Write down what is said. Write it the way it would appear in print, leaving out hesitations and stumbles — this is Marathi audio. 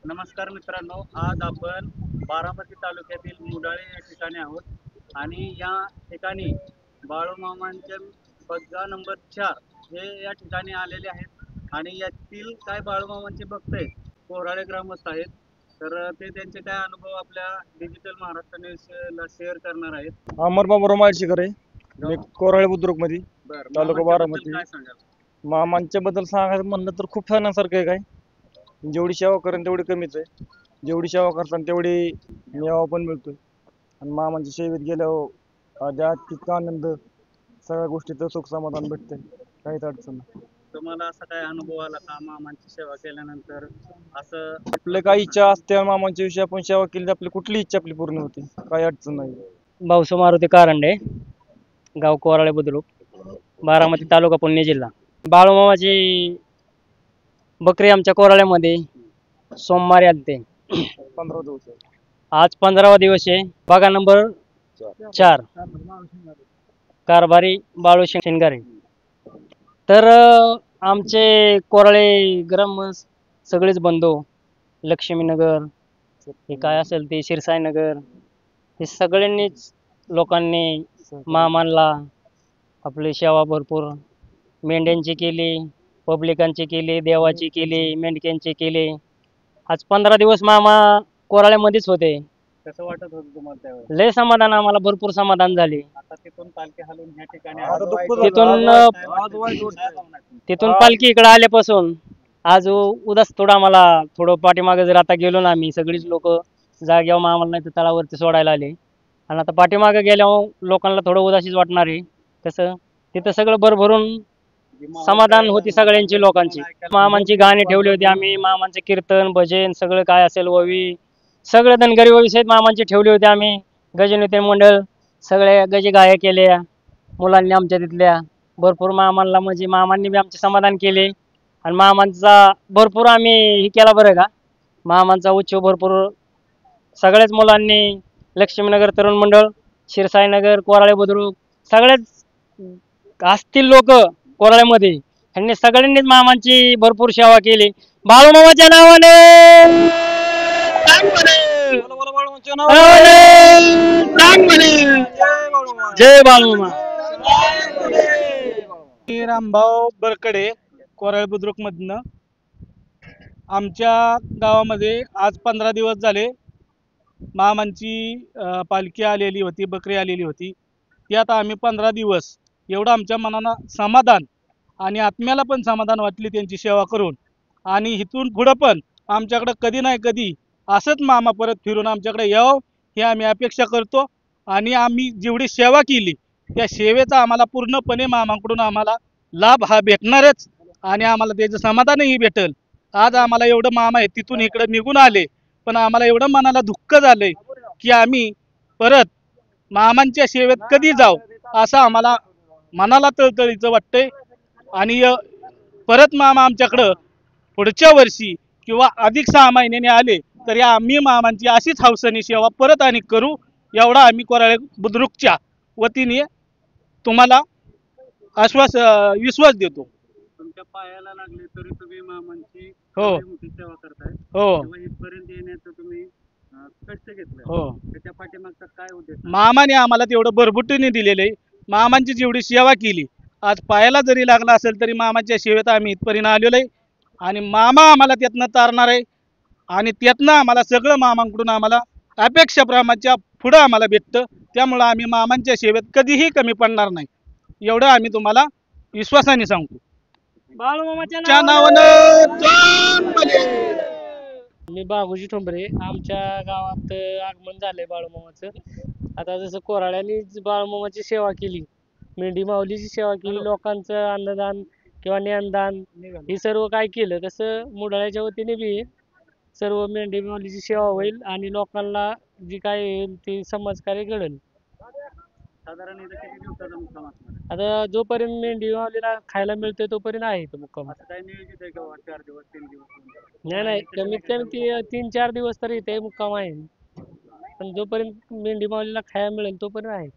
नमस्कार मित्रांनो, आज आपण बारामती तालुक्यातील मुडाळे या ठिकाणी आहोत आणि या ठिकाणी बाळूमामांचे बग्गा नंबर 4 हे या ठिकाणी आलेले आहेत आणि यातील काय बाळूमामांचे भक्त आहेत, कोराळे ग्रामस्थ आहेत. तर ते त्यांचे काय अनुभव आपल्या डिजिटल महाराष्ट्र न्यूजला शेअर करणार आहेत. अमर बाबा रोमायची करे मी कोराळे बुद्रुक मध्ये बरं, तालुका मामांच्याबद्दल बारामती. काय सांगाल? मामांच्या बद्दल सांगायचं म्हणलं तर खूप सांगण्यासारखं आहे. काय जेवढी सेवा करेन तेवढी कमीच आहे. जेवढी सेवा करताना तेवढी मेवा पण मिळतोय आणि मामांच्या सेवेत गेल्यावर आध्यात्मिक आनंद, सगळ्या गोष्टीचं सुख समाधान भेटते. काहीच अडचण नाही. तुम्हाला असा काय अनुभव आला का मामांची सेवा केल्यानंतर? असं आपल्या काही इच्छा असते मामांच्या विषयी आपण सेवा केली तर आपली कुठली इच्छा आपली पूर्ण होते. काही अडचण नाही. भाऊसो मारुती कारंडे, गाव कोराळे बुद्रुक, बारामती तालुका पुणे जिल्हा. बाळूमामाची बकरी आमच्या कोराळ्यामध्ये सोमवारी आलते. 15 दिवस आज 15वा दिवस आहे. बघा नंबर 4, कारभारी बाळू शेंगारे. तर आमचे कोराळे ग्राम सगळेच बंधू, लक्ष्मीनगर हे काय असेल ते, शिरसाई नगर, हे सगळ्यांनीच लोकांनी मामांना आपली सेवा भरपूर मेंढ्यांची केली, पब्लिकांची केली, देवाची केली, मेंढक्यांची केली. आज 15 दिवस मामा कोराळ्यामध्येच होते. कसं वाटत होतं तुम्हाला त्यावेळेस? लय समाधान, आम्हाला भरपूर समाधान झाले. आता तिथून पालखी हलवून या ठिकाणी आता आलो. दुःख झालं. तिथून आज वाईट वाटतंय. काय भावना आहे? तिथून पालखी इकडे आल्यापासून आज उदास थोडं आम्हाला थोडं पाठीमागे जर आता गेलो ना, आम्ही सगळीच लोक जाग्यावर आम्हाला नाही तर तळावरती सोडायला आले आणि आता पाठीमागे गेल्यावर लोकांना थोडं उदासीच वाटणार आहे. कसं तिथं सगळं भरभरून समाधान होती सगळ्यांची, लोकांची. मामांची गाणी ठेवली होती आम्ही, मामांचे कीर्तन भजन सगळं काय असेल ओवी, सगळे धनगरी ओवी सहित मामांची ठेवली होती आम्ही. गजनीते मंडळ सगळे गजे गाया केल्या मुलांनी आमच्या तिथल्या. भरपूर मामांना म्हणजे मामांनी बी आमचे समाधान केले आणि मामांचा भरपूर आम्ही हे केला बरं का. मामांचा उत्सव भरपूर सगळ्याच मुलांनी, लक्ष्मीनगर तरुण मंडळ, शिरसाई नगर, कोराळे बुद्रुक, सगळेच असतील लोक कोराळ्यामध्ये, ह्यांनी सगळ्यांनीच मामांची भरपूर सेवा केली. बाळूमामाच्या नावाने बोला बाळूमामाच्या नावाने. जय बाळूमामा. मी रामभाऊ बरकडे, कोराळे बुद्रुक मधनं. आमच्या गावामध्ये आज 15 दिवस झाले मामांची पालखी आलेली होती, बकरी आलेली होती. ती आता आम्ही 15 दिवस एवढं आमच्या मनाला समाधान आणि आत्म्याला पण समाधान वाटली त्यांची सेवा करून. आणि इथून पुढं पण आमच्याकडं कधी नाही कधी असंच मामा परत फिरून आमच्याकडे यावं हे आम्ही अपेक्षा करतो. आणि आम्ही जेवढी सेवा केली त्या सेवेचा आम्हाला पूर्णपणे मामाकडून आम्हाला लाभ हा भेटणारच आणि आम्हाला त्याचं समाधानही भेटेल. आज आम्हाला एवढं मामा आहे तिथून इकडं निघून आले, पण आम्हाला एवढं मनाला दुःख झालंय की आम्ही परत मामांच्या सेवेत कधी जाऊ असं आम्हाला मनाला तळतळीचं वाटतंय. आणि परत मामा आमच्याकडं पुढच्या वर्षी किंवा अधिक 6 महिन्याने आले तरी आम्ही मामांची अशीच हौसनी सेवा परत आणि करू, एवढा आम्ही कोराळे बुद्रुकच्या वतीने तुम्हाला विश्वास देतो. तुमच्या पायाला लागले तरी तुम्ही मामांची हो. एवढी मोठी सेवा करताय. हो तेव्हा इथपर्यंत येण्याचं तुम्ही कष्ट घेतलं. हो, त्याच्या पाठीमागचा काय उद्देश? मामाने आम्हाला तेवढं भरभुटीने दिलेलं आहे. मामांची जेवढी सेवा केली, आज पायाला जरी लागला असेल तरी मामाच्या सेवेत आम्ही इथपर्यंत आलेलो आहे आणि मामा आम्हाला त्यातनं तारणार आहे आणि त्यातनं आम्हाला सगळं मामांकडून आम्हाला अपेक्षाप्रमाणच्या पुढं आम्हाला भेटतं. त्यामुळं आम्ही मामांच्या सेवेत कधीही कमी पडणार नाही, एवढं आम्ही तुम्हाला विश्वासाने सांगतो. बाळूमामाच्या च्या नावाने. नावानं मी बाबूजी ठोंबरे. आमच्या गावात आगमन झालंय बाळूमामाचं. आता जसं कोराळ्याने बाळूमामाची सेवा केली, मेंढी माऊलीची सेवा केली, लोकांचं अन्नदान किंवा ज्ञानदान हे सर्व काय केलं, तसं मुडाळ्याच्या वतीने बी सर्व मेंढी माऊलीची सेवा होईल आणि लोकांना जी काय होईल ते समाजकार्य घडेल. साधारण इथं किती दिवसाचा मुक्काम असणार आहे? आता जोपर्यंत मेंढी माऊलीला खायला मिळते तोपर्यंत आहे इथं मुक्काम. असं काय नियोजित आहे का 4 दिवस 3 दिवस? नाही, कमीत कमी 3-4 दिवस तरी इथे मुक्काम आहे. पण जोपर्यंत मेंढी माऊलीला खायला मिळेल तोपर्यंत आहे.